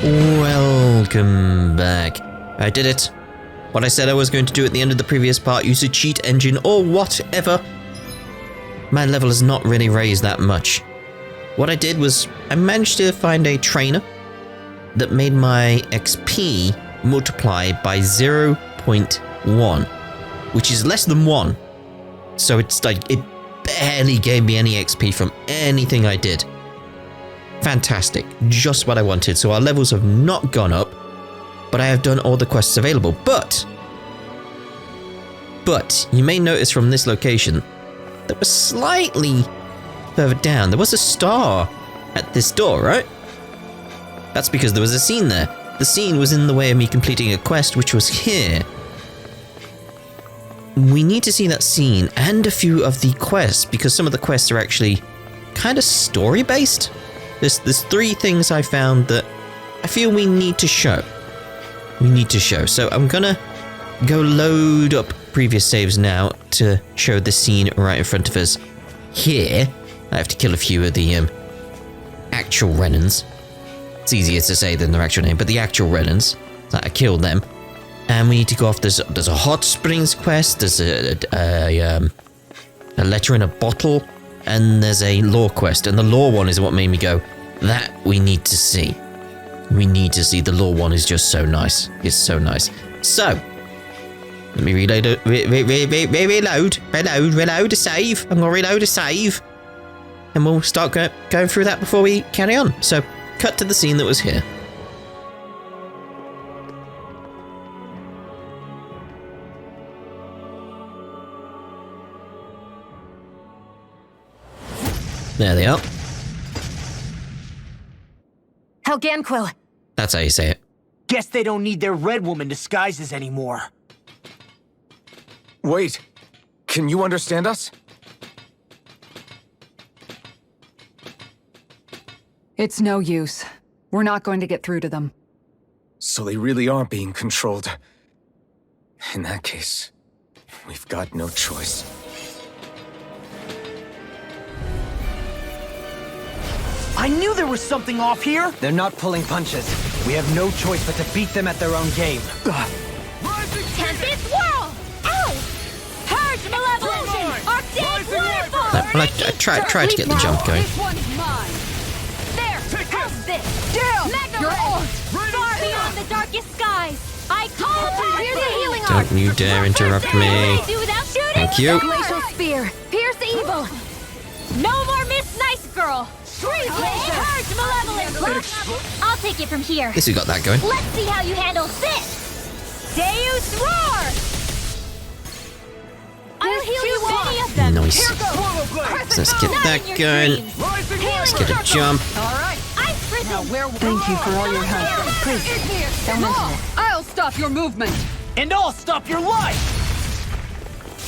Welcome back. I did it. What I said I was going to do at the end of the previous part, use a cheat engine or whatever. My level has not really raised that much. What I did was I managed to find a trainer that made my XP multiply by 0.1, which is less than 1. So it's like it barely gave me any XP from anything I did. Fantastic, just what I wanted. So our levels have not gone up, but I have done all the quests available. But you may notice from this location that was slightly further down. There was a star at this door, right? That's because there was a scene there. The scene was in the way of me completing a quest, which was here. We need to see that scene and a few of the quests, because some of the quests are actually kind of story-based. There's 3 things I found that I feel we need to show. So I'm gonna go load up previous saves now to show the scene right in front of us. Here, I have to kill a few of the actual Renans. It's easier to say than their actual name, but the actual Renans. I killed them. And we need to go off. There's a hot springs quest. There's a letter in a bottle, and there's a lore quest. And the lore one is what made me go, that we need to see. We need to see. The lore one is just so nice. It's so nice. So let me reload a save. I'm gonna reload a save, and we'll start going through that before we carry on. So cut to the scene that was here. There they are. Helganquil. That's how you say it. Guess they don't need their red woman disguises anymore. Wait, can you understand us? It's no use. We're not going to get through to them. So they really are being controlled. In that case, we've got no choice. I knew there was something off here! They're not pulling punches. We have no choice but to beat them at their own game. Tempest Whirl! Ow! Purge Malevolence! Arctic Waterfall! Well, I tried to get the jump going. This one's mine! There! How's this? Damn! Mega Far beyond the darkest skies! I call upon the healing arts! Don't you dare interrupt me. Thank you. Glacial Spear! Pierce evil! No more Miss Nice Girl! Purge Malevolence! I'll take it from here. Guess we got that going. Let's see how you handle this! Deus Roar! I'll heal you many of them. Nice. Here goes. Let's get that going. Let's get a jump. All right. I've risen. Thank you for all your help. Please, don't mention it. I'll stop your movement. And I'll stop your life!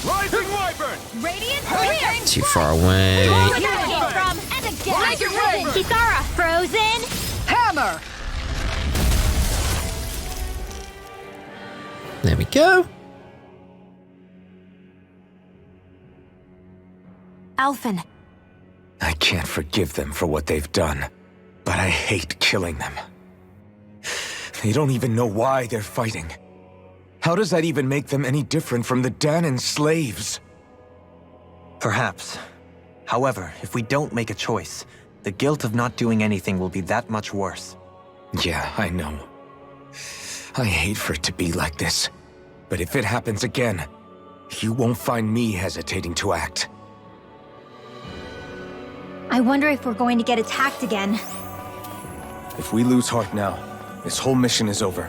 Rising Wyvern! Radiant Too far away. Where that came from? And again. Kisara, frozen. Hammer! There we go. Alphen. I can't forgive them for what they've done, but I hate killing them. They don't even know why they're fighting. How does that even make them any different from the Dahnan slaves? Perhaps. However, if we don't make a choice, the guilt of not doing anything will be that much worse. Yeah, I know. I hate for it to be like this. But if it happens again, you won't find me hesitating to act. I wonder if we're going to get attacked again. If we lose heart now, this whole mission is over.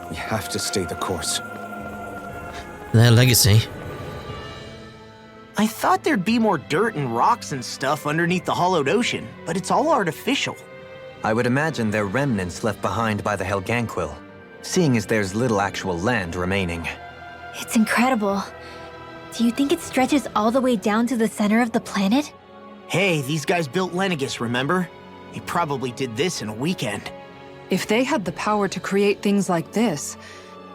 We have to stay the course. Their legacy. I thought there'd be more dirt and rocks and stuff underneath the hollowed ocean, but it's all artificial. I would imagine they're remnants left behind by the Helganquil, seeing as there's little actual land remaining. It's incredible. Do you think it stretches all the way down to the center of the planet? Hey, these guys built Lenegus, remember? They probably did this in a weekend. If they had the power to create things like this,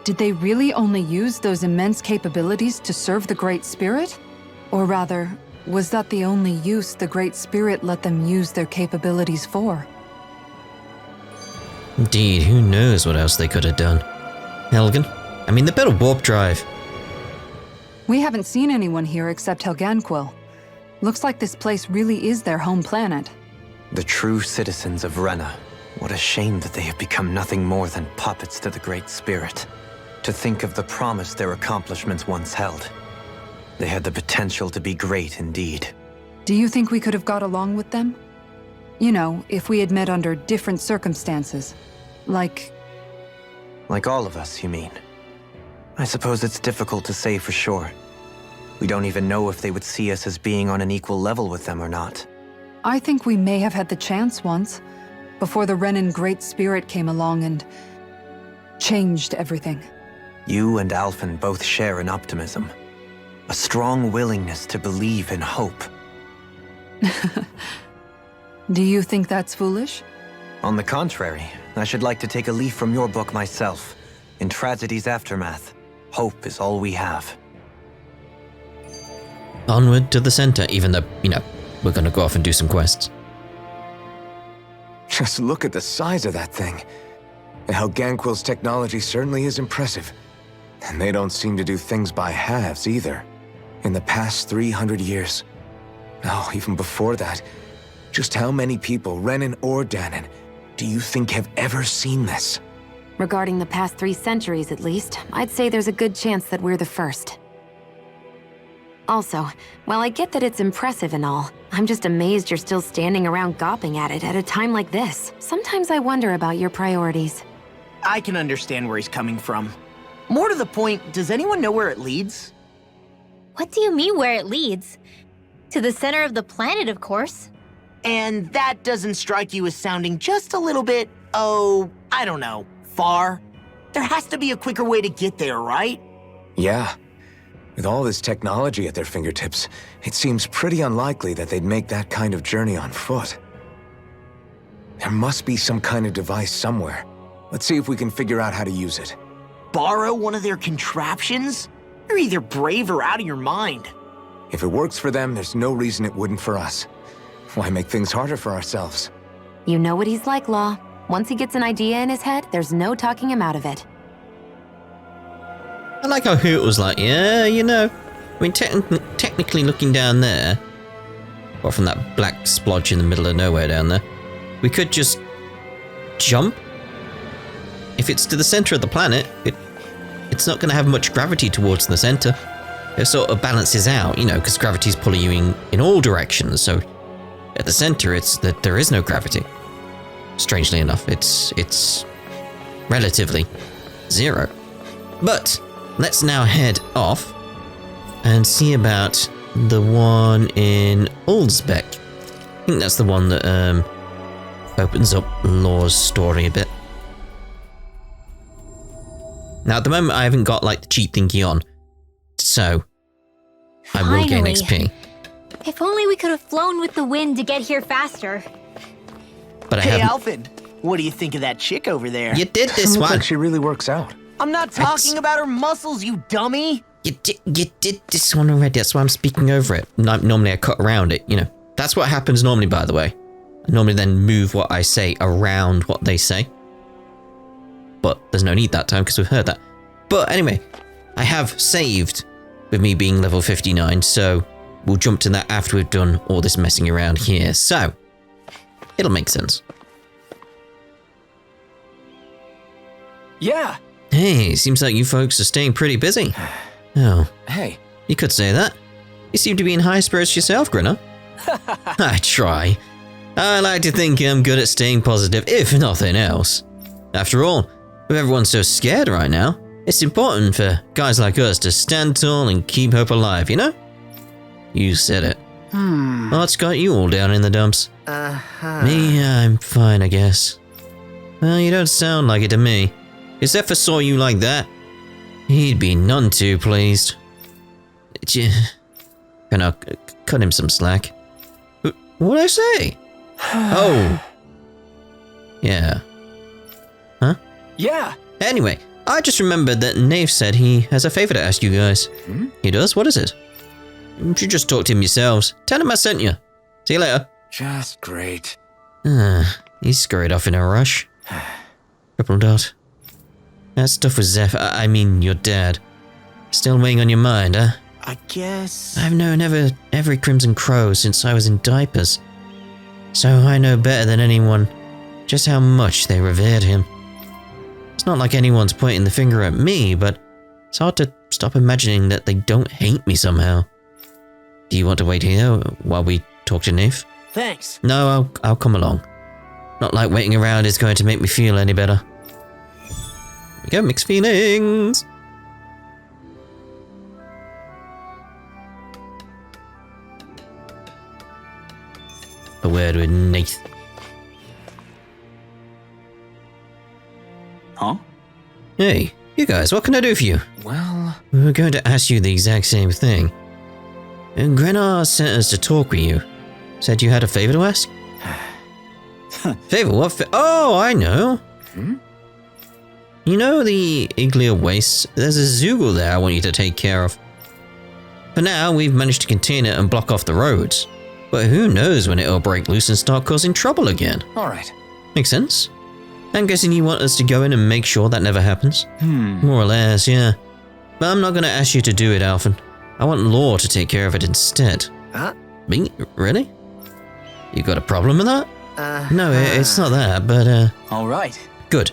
did they really only use those immense capabilities to serve the Great Spirit? Or rather, was that the only use the Great Spirit let them use their capabilities for? Indeed, who knows what else they could have done. Helgen? I mean, they built a warp drive. We haven't seen anyone here except Helganquil. Looks like this place really is their home planet. The true citizens of Rena. What a shame that they have become nothing more than puppets to the Great Spirit. To think of the promise their accomplishments once held. They had the potential to be great indeed. Do you think we could have got along with them? You know, if we had met under different circumstances. Like all of us, you mean? I suppose it's difficult to say for sure. We don't even know if they would see us as being on an equal level with them or not. I think we may have had the chance once, before the Renan Great Spirit came along and changed everything. You and Alphen both share an optimism. A strong willingness to believe in hope. Do you think that's foolish? On the contrary, I should like to take a leaf from your book myself. In tragedy's aftermath, hope is all we have. Onward to the center, even though, we're gonna go off and do some quests. Just look at the size of that thing. The Helganquil's technology certainly is impressive. And they don't seem to do things by halves either. In the past 300 years. No, even before that. Just how many people, Renan or Dahna, do you think have ever seen this? Regarding the past 3 centuries at least, I'd say there's a good chance that we're the first. Also, while I get that it's impressive and all, I'm just amazed you're still standing around gawping at it at a time like this. Sometimes I wonder about your priorities. I can understand where he's coming from. More to the point, does anyone know where it leads? What do you mean where it leads? To the center of the planet, of course. And that doesn't strike you as sounding just a little bit, I don't know, far? There has to be a quicker way to get there, right? Yeah. With all this technology at their fingertips, it seems pretty unlikely that they'd make that kind of journey on foot. There must be some kind of device somewhere. Let's see if we can figure out how to use it. Borrow one of their contraptions? You're either brave or out of your mind. If it works for them, there's no reason it wouldn't for us. Why make things harder for ourselves? You know what he's like, Law. Once he gets an idea in his head, there's no talking him out of it. I like how Hoot was like, yeah, I mean, technically looking down there, apart from that black splodge in the middle of nowhere down there, we could just jump. If it's to the center of the planet, it's not going to have much gravity towards the center. It sort of balances out, because gravity's pulling you in all directions, so at the center, it's that there is no gravity. Strangely enough, it's relatively zero. But let's now head off and see about the one in Ulzbeck. I think that's the one that opens up Law's story a bit. Now, at the moment, I haven't got the cheat thingy on, so I will gain Finally. XP. If only we could have flown with the wind to get here faster. But I Hey, haven't. Alphen, what do you think of that chick over there? You did this Looks one. like she really works out. I'm not talking about her muscles, you dummy! You did this one already. That's why I'm speaking over it. Normally I cut around it, That's what happens normally, by the way. I normally then move what I say around what they say. But there's no need that time because we've heard that. But anyway, I have saved with me being level 59, so we'll jump to that after we've done all this messing around here. So, it'll make sense. Yeah. Hey, seems like you folks are staying pretty busy. Oh, Hey. you could say that. You seem to be in high spirits yourself, Grinner. I try. I like to think I'm good at staying positive, if nothing else. After all, with everyone so scared right now, it's important for guys like us to stand tall and keep hope alive, You said it. What's got you all down in the dumps? Me, I'm fine, I guess. Well, you don't sound like it to me. If Zephyr saw you like that, he'd be none too pleased. Can I cut him some slack? What'd I say? Oh. Yeah. Huh? Yeah. Anyway, I just remembered that Nave said he has a favor to ask you guys. He does? What is it? You should just talk to him yourselves. Tell him I sent you. See you later. Just great. He scurried off in a rush. Purple dot. That stuff with Zephyr, I mean your dad. Still weighing on your mind, huh? I guess... I've known every Crimson Crow since I was in diapers. So I know better than anyone just how much they revered him. It's not like anyone's pointing the finger at me, but it's hard to stop imagining that they don't hate me somehow. Do you want to wait here while we talk to Nath? Thanks. No, I'll come along. Not like waiting around is going to make me feel any better. We got mixed feelings. A word with Nath. Huh? Hey, you guys, what can I do for you? Well, We were going to ask you the exact same thing. And Rena sent us to talk with you. Said you had a favor to ask? Favor? What oh, I know. You know the Iglia Waste? There's a Zoogle there I want you to take care of. For now, we've managed to contain it and block off the roads. But who knows when it'll break loose and start causing trouble again. alright. Makes sense? I'm guessing you want us to go in and make sure that never happens? More or less, yeah. But I'm not going to ask you to do it, Alphen. I want Law to take care of it instead. Huh? Me? Really? You got a problem with that? No, it's not that, but Alright. good.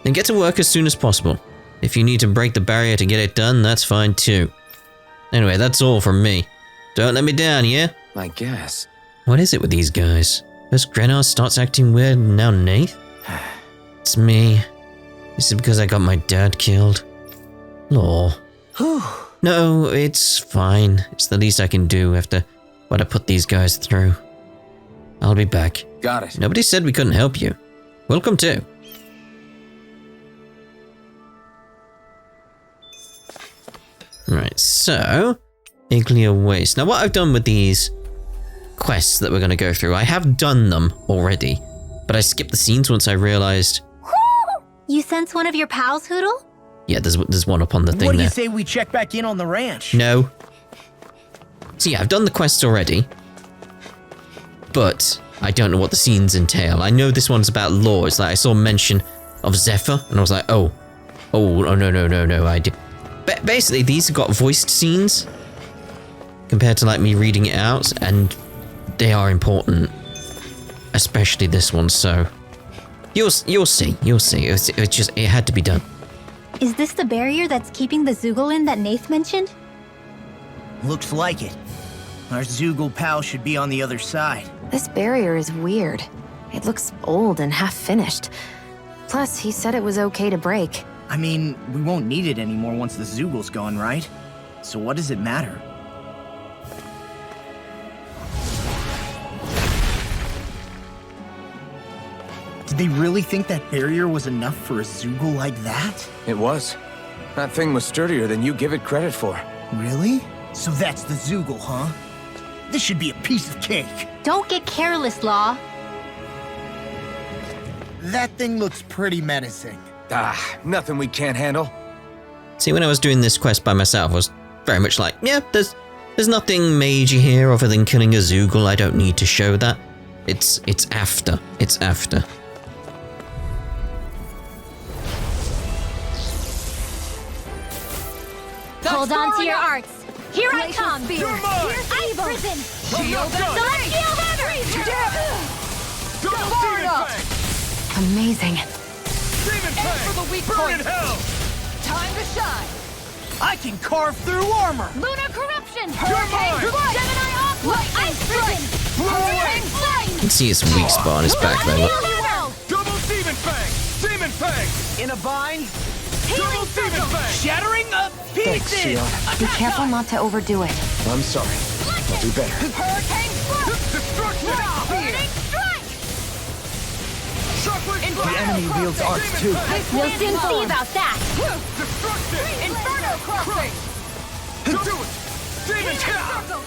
Then get to work as soon as possible. If you need to break the barrier to get it done, that's fine too. Anyway, that's all from me. Don't let me down, yeah? I guess. What is it with these guys? First Grenar starts acting weird and now Nath? It's me. Is it because I got my dad killed? Law. No, it's fine. It's the least I can do after what I put these guys through. I'll be back. Got it. Nobody said we couldn't help you. Welcome too. Right, so Iglia Waste. Now what I've done with these quests that we're going to go through, I have done them already, but I skipped the scenes once I realized. You sense one of your pals, Hoodle? Yeah, there's one up on the thing What do there. you say we check back in on the ranch? No. So yeah, I've done the quests already, but I don't know what the scenes entail. I know this one's about Law. It's like I saw mention of Zephyr, and I was like, oh, no. I did. Basically, these have got voiced scenes compared to like me reading it out, and they are important, especially this one. So you'll see. It had to be done. Is this the barrier that's keeping the Zoogle in that Nath mentioned? Looks like it. Our Zoogle pal should be on the other side. This barrier is weird. It looks old and half-finished. Plus, he said it was okay to break. I mean, we won't need it anymore once the Zoogle's gone, right? So what does it matter? Did they really think that barrier was enough for a Zoogle like that? It was. That thing was sturdier than you give it credit for. Really? So that's the Zoogle, huh? This should be a piece of cake. Don't get careless, Law. That thing looks pretty menacing. Nothing we can't handle. See, when I was doing this quest by myself, I was very much like, yeah, there's nothing major here other than killing a Zoogle. I don't need to show that. It's after. Hold on to your arts. Here I come. Ice prison. Celestial hammer. Amazing. Time to shine! I can carve through armor. Lunar corruption. Hurricane strike! Gemini aqua. Ice prison. Hurricane You can see its weak spot on his back there. Look. Double Demon Fang! Demon Fang! In a bind. Double Demon Fang! Shattering of Thanks, pieces. Shionne. Be careful not to overdo it. I'm sorry. I'll do better. Hurricane Strike! Destruction! Burning strike. Chocolate The enemy wields arts too. We'll soon see about that. Destruction! Inferno crossing. Do it! Demon Circle!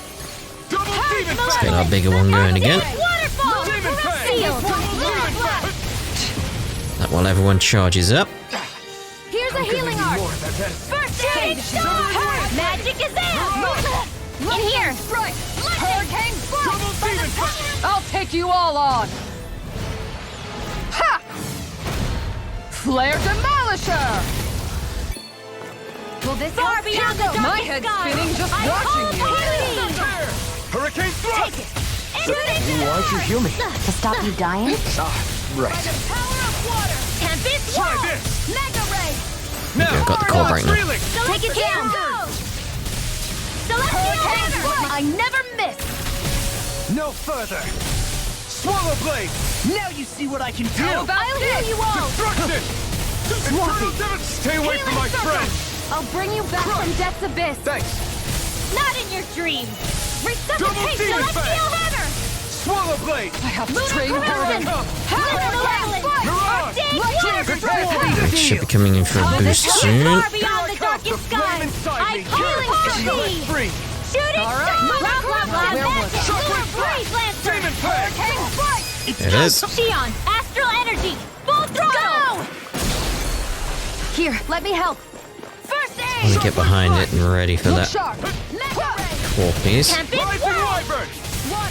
Double Demon Let's Fang! get our bigger one going again. Waterfall. Demon Fang! Sealed. Demon Fang! That while everyone charges up. Here's a healing art. First aid. Magic is in. In here. Hurricane Double Demon Fang! I'll take you all on! Ha! Flare Demolisher! Will this far beyond the darkest My head's sky? spinning just I watching call you. authority! Hurricane thrust! Shoot it Why'd you heal me? To stop you dying? Right. Power of water! Tempest Try wall! this! Mega ray! Now, I got the core break now. reeling! Take it down! Celestial hammer! I never miss! No further! Swallow blade! Now you see what I can do! I'll heal you all! Destruction! Eternal devastation! Stay away from my friend! I'll bring you back from death's abyss! Thanks! Not in your dreams! Double Resuscitate demon Celestial fang! hammer! Swallow blade! I have to Lunar train Corruption! harder. Mirage! It should be coming in for a boost soon. Far beyond the darkest sky! I call it Free! Shooting star! Blah blah blah! Magic! Lunar breeze lancer! Demon fang! There it is. Shionne! Astral energy! Full throttle! Go! Here, let me help. First Let aid! me get behind it and ready for that Sharp! Mega ray! core, please. Tempest Rise and wall! wyvern!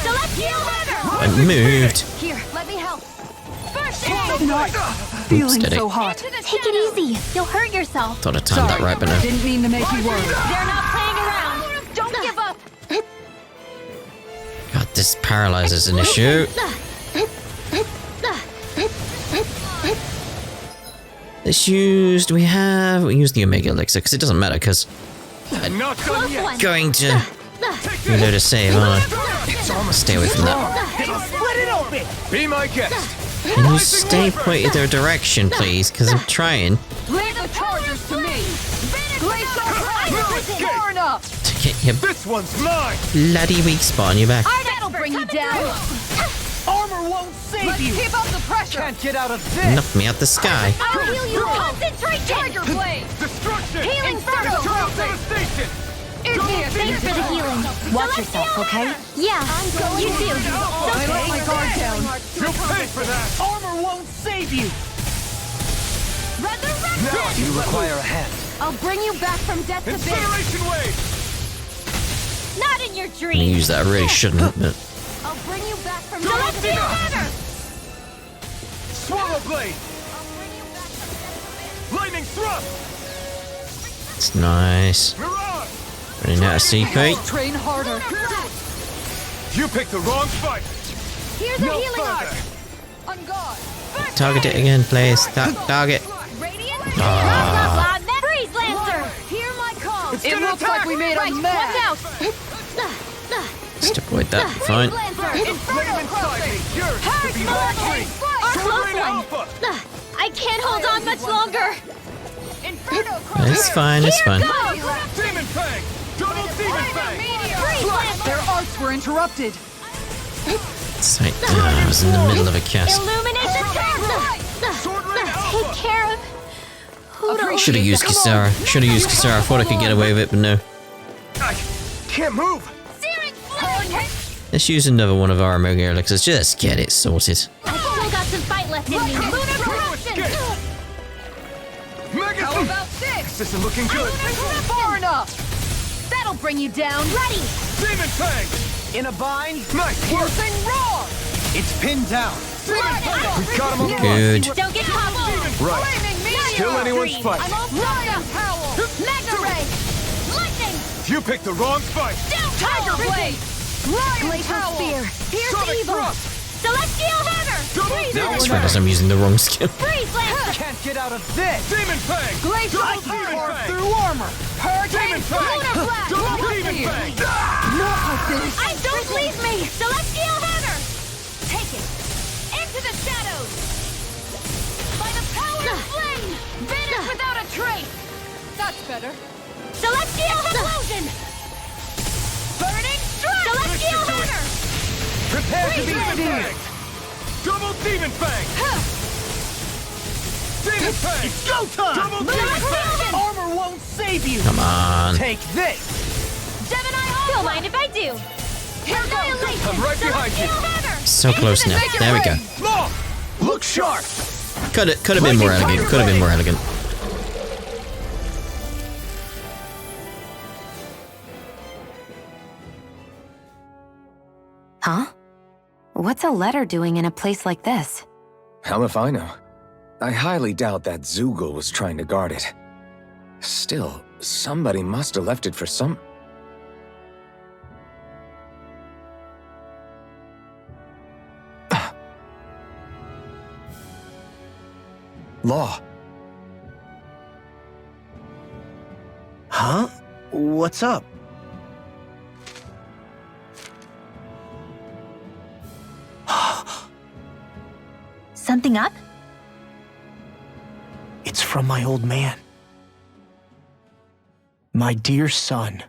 Celestial hammer! I moved. Here, let me help. First Swallow aid! blade! Feeling steady. so hot. Take it easy. You'll hurt yourself. Thought I timed that right, but no. Didn't mean to make you worry. They're not playing around. Don't give up. God, this paralyzes an issue. Let's use. Do we have? We use the Omega Elixir because it doesn't matter because Not done Close yet! one. going to reload a save, aren't I? Stay away from that. Split it open! Be my guest! Can you stay pointed their direction, please? Because I'm trying Leave the chargers to me. Glacial Escape! far enough. to get your This one's mine! bloody weak spot on your back. That'll bring you down. Armor won't save Let's you! keep up the pressure. Can't get out of this! Knock me out the sky. I'll heal you. Concentrate. Tiger blade. Destruction! Healing Eternal circle. devastation! Thanks for the healing. Watch yourself, okay? Yeah, you do. I let my guard down. You'll pay for that! Armor won't save you! Resurrection! You require a hand. I'll bring you back from death's abyss. Incineration wave! Not in your I'm gonna dreams. use that. I really shouldn't, but I'll bring you back from death's abyss. Swallow blade! Lightning thrust! it's nice. Mirage! Running out of CP. Train harder. You picked the wrong fight! Here's a No healing arc. further! On guard. Target it again, please. Target. Radiant. Ah. Blah, blah, blah. Breeze lancer. Hear my call. It looks like we made a Right, watch mess. out. Just avoid that. Fine. Breeze lancer. Flame inside me! Yours to be all free! Our Sword close Rena one. Alpha! I can't hold on much longer. It's fine. It's fine. Go. Demon Fang! Double Demon Fang! Breeze lancer. Their arts were interrupted. Sight. I was in the middle of a cast. Illuminate the turret. Sword Rena Take Alpha! care of. Who Should have used Kisara. Should have used Kisara. I thought I could get away with it, but no. I can't move! Searing flame. Let's use another one of our Omega Elixirs. Just get it sorted. I still got some fight left in me. Lunar corruption. Mega How about this? This isn't looking good! Far enough. That'll bring you down. Ready. Demon Fang! In a bind? Nice work! Piercing roar. It's pinned down! We got him on the run! Good. Don't get caught. Right. Flaming Still meteor. anyone's fight! I'm all Lion howl. Mega ray. Lightning. You picked the wrong fight! Tiger blade. Lion Glacial howl. spear. Pierce Sonic evil. thrust! Celestial hammer. Breeze That's lancer. right, as I'm using the wrong skill. Breeze lancer. Can't get out of this! Demon Fang! Glacial Double spear Demon Fang! through armor. Demon Hurricane. Fang! Lunar blast. Double Demon Fang! Not like this. I don't leave me. Celestial hammer. Take it. Into the shadows. By the power of flame. Vanish without a trace. That's better. Celestial explosion. Burning strike. Celestial hammer. Prepare to be Breeze Demon lancer. Fang! Double Demon Fang! Demon Fang! It's go time! Double Lunar Demon Fang! corruption. Armor won't save you! Come on. Take this! Gemini Alpha. Don't mind if I do. Annihilation. I'm right behind you. Celestial hammer. So close now. There we go. Long! Look sharp! Could have been more elegant. Could have been more elegant. Huh? What's a letter doing in a place like this? Hell if I know. I highly doubt that Zoogle was trying to guard it. Still, somebody must have left it for some... Law. Huh? What's up? Something up? It's from my old man. My dear son,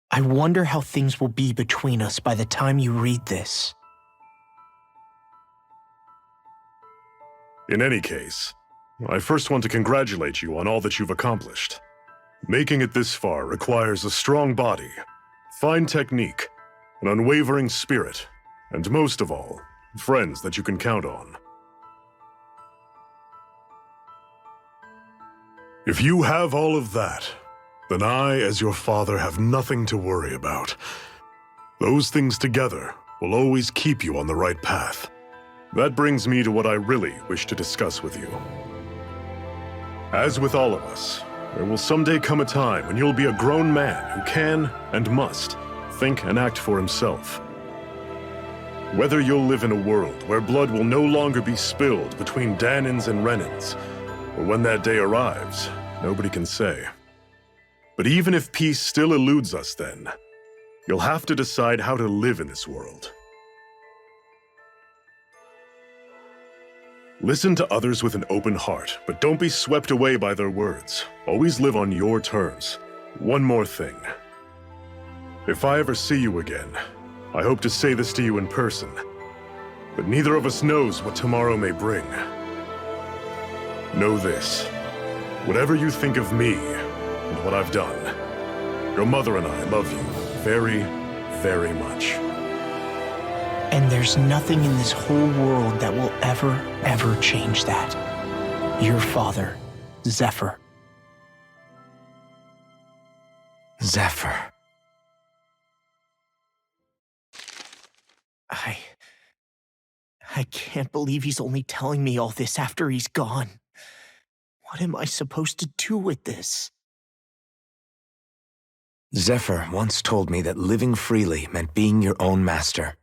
I wonder how things will be between us by the time you read this. In any case, I first want to congratulate you on all that you've accomplished. Making it this far requires a strong body, fine technique, an unwavering spirit, and most of all, friends that you can count on. If you have all of that, then I, as your father, have nothing to worry about. Those things together will always keep you on the right path. That brings me to what I really wish to discuss with you. As with all of us, there will someday come a time when you'll be a grown man who can and must think and act for himself. Whether you'll live in a world where blood will no longer be spilled between Dahnans and Renans, or when that day arrives, nobody can say. But even if peace still eludes us then, you'll have to decide how to live in this world. Listen to others with an open heart, but don't be swept away by their words. Always live on your terms. One more thing. If I ever see you again, I hope to say this to you in person, but neither of us knows what tomorrow may bring. Know this. Whatever you think of me and what I've done, your mother and I love you very, very much. And there's nothing in this whole world that will ever change that. Your father, Zephyr. Zephyr. I can't believe he's only telling me all this after he's gone. What am I supposed to do with this? Zephyr once told me that living freely meant being your own master.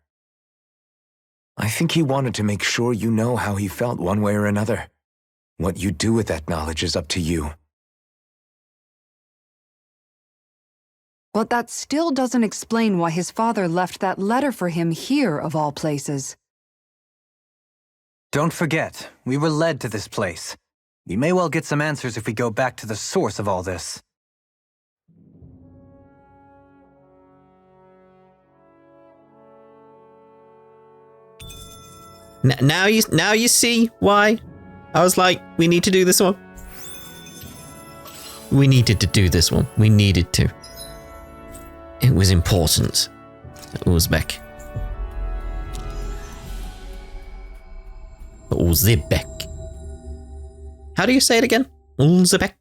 I think he wanted to make sure you know how he felt one way or another. What you do with that knowledge is up to you. But that still doesn't explain why his father left that letter for him here, of all places. Don't forget, we were led to this place. We may well get some answers if we go back to the source of all this. Now you see why I was like, we need to do this one. We needed to do this one. We needed to. It was important. Uzbek. Uzbek. How do you say it again? Uzbek.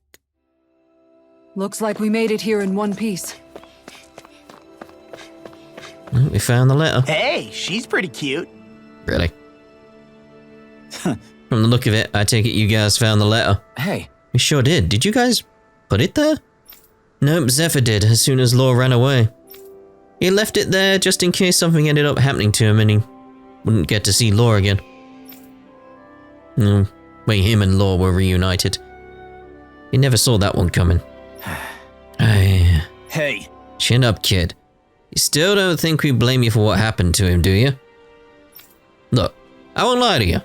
Looks like we made it here in one piece. Well, we found the letter. Hey, she's pretty cute. Really? From the look of it, I take it you guys found the letter. Hey. We sure did. Did you guys put it there? Nope, Zephyr did as soon as Law ran away. He left it there just in case something ended up happening to him and he wouldn't get to see Law again. No, way him and Law were reunited. He never saw that one coming. Hey. Chin up, kid. You still don't think we blame you for what happened to him, do you? Look, I won't lie to you.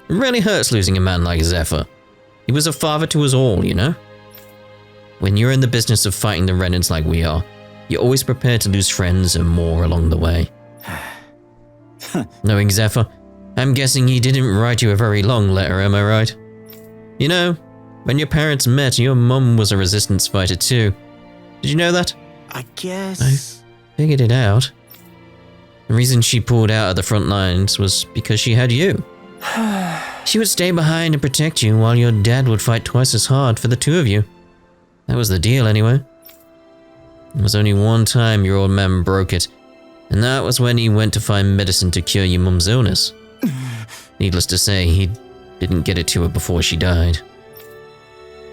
It really hurts losing a man like Zephyr. He was a father to us all, you know? When you're in the business of fighting the Renans like we are, you're always prepared to lose friends and more along the way. Knowing Zephyr, I'm guessing he didn't write you a very long letter, am I right? You know, when your parents met, your mum was a resistance fighter too. Did you know that? I guess... I figured it out. The reason she pulled out of the front lines was because she had you. She would stay behind and protect you while your dad would fight twice as hard for the two of you. That was the deal anyway. There was only one time your old man broke it, and that was when he went to find medicine to cure your mum's illness. Needless to say, he didn't get it to her before she died.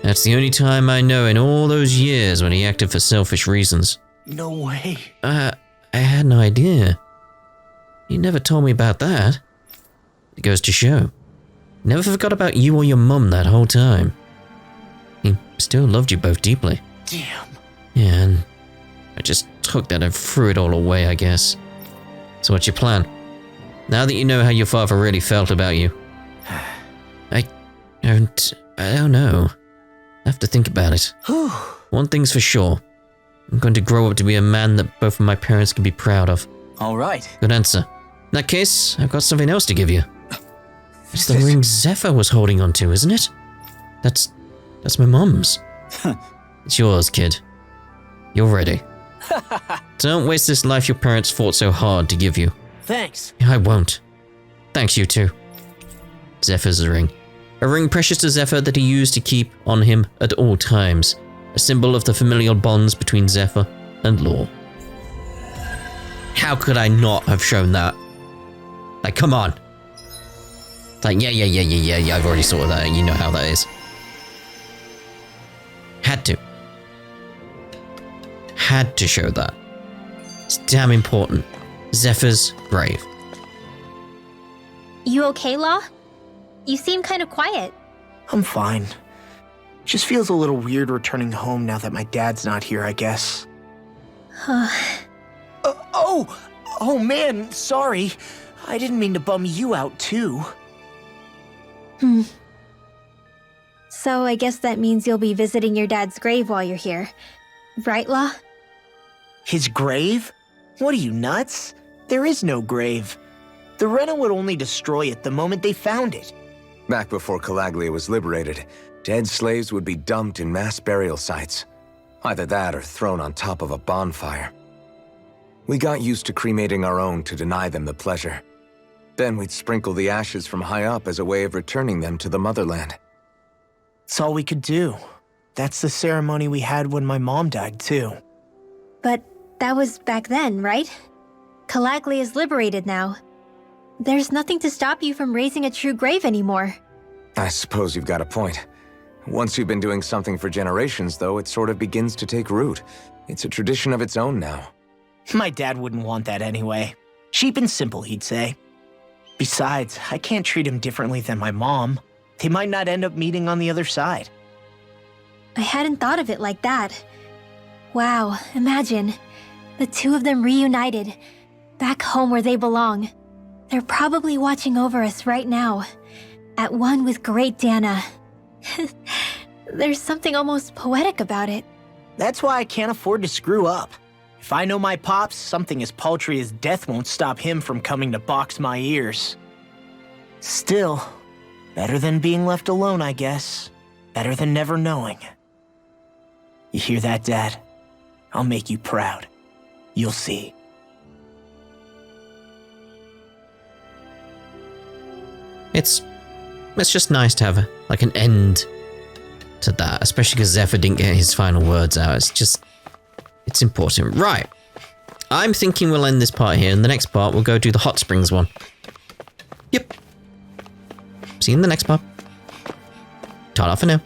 That's the only time I know in all those years when he acted for selfish reasons. No way. I had no idea. He never told me about that. It goes to show. Never forgot about you or your mum that whole time. He still loved you both deeply. Damn. Yeah, and I just took that and threw it all away, I guess. So what's your plan? Now that you know how your father really felt about you. I don't know. I have to think about it. One thing's for sure. I'm going to grow up to be a man that both of my parents can be proud of. All right. Good answer. In that case, I've got something else to give you. It's the ring Zephyr was holding onto, isn't it? That's my mum's. It's yours, kid. You're ready. Don't waste this life your parents fought so hard to give you. Thanks. I won't. Thanks, you too. Zephyr's ring. A ring precious to Zephyr that he used to keep on him at all times. A symbol of the familial bonds between Zephyr and Law. How could I not have shown that? Like, come on. Like, yeah, I've already sorted that, you know how that is. Had to show that. It's damn important. Zephyr's grave. You okay, Law? You seem kind of quiet. I'm fine. Just feels a little weird returning home now that my dad's not here, I guess. Oh man, sorry. I didn't mean to bum you out too. So I guess that means you'll be visiting your dad's grave while you're here. Right, Law? His grave? What are you, nuts? There is no grave. The Rena would only destroy it the moment they found it. Back before Calaglia was liberated, dead slaves would be dumped in mass burial sites. Either that or thrown on top of a bonfire. We got used to cremating our own to deny them the pleasure. Then we'd sprinkle the ashes from high up as a way of returning them to the motherland. It's all we could do. That's the ceremony we had when my mom died, too. But that was back then, right? Calaglia is liberated now. There's nothing to stop you from raising a true grave anymore. I suppose you've got a point. Once you've been doing something for generations, though, it sort of begins to take root. It's a tradition of its own now. My dad wouldn't want that anyway. Cheap and simple, he'd say. Besides, I can't treat him differently than my mom. They might not end up meeting on the other side. I hadn't thought of it like that. Wow, imagine. The two of them reunited, back home where they belong. They're probably watching over us right now, at one with great Dahna. There's something almost poetic about it. That's why I can't afford to screw up. If I know my pops, something as paltry as death won't stop him from coming to box my ears. Still, better than being left alone, I guess. Better than never knowing. You hear that, Dad? I'll make you proud. You'll see. It's just nice to have like an end to that, especially because Zephyr didn't get his final words out. It's important. Right. I'm thinking we'll end this part here, and the next part we'll go do the hot springs one. Yep. See you in the next part. Ta-da for now.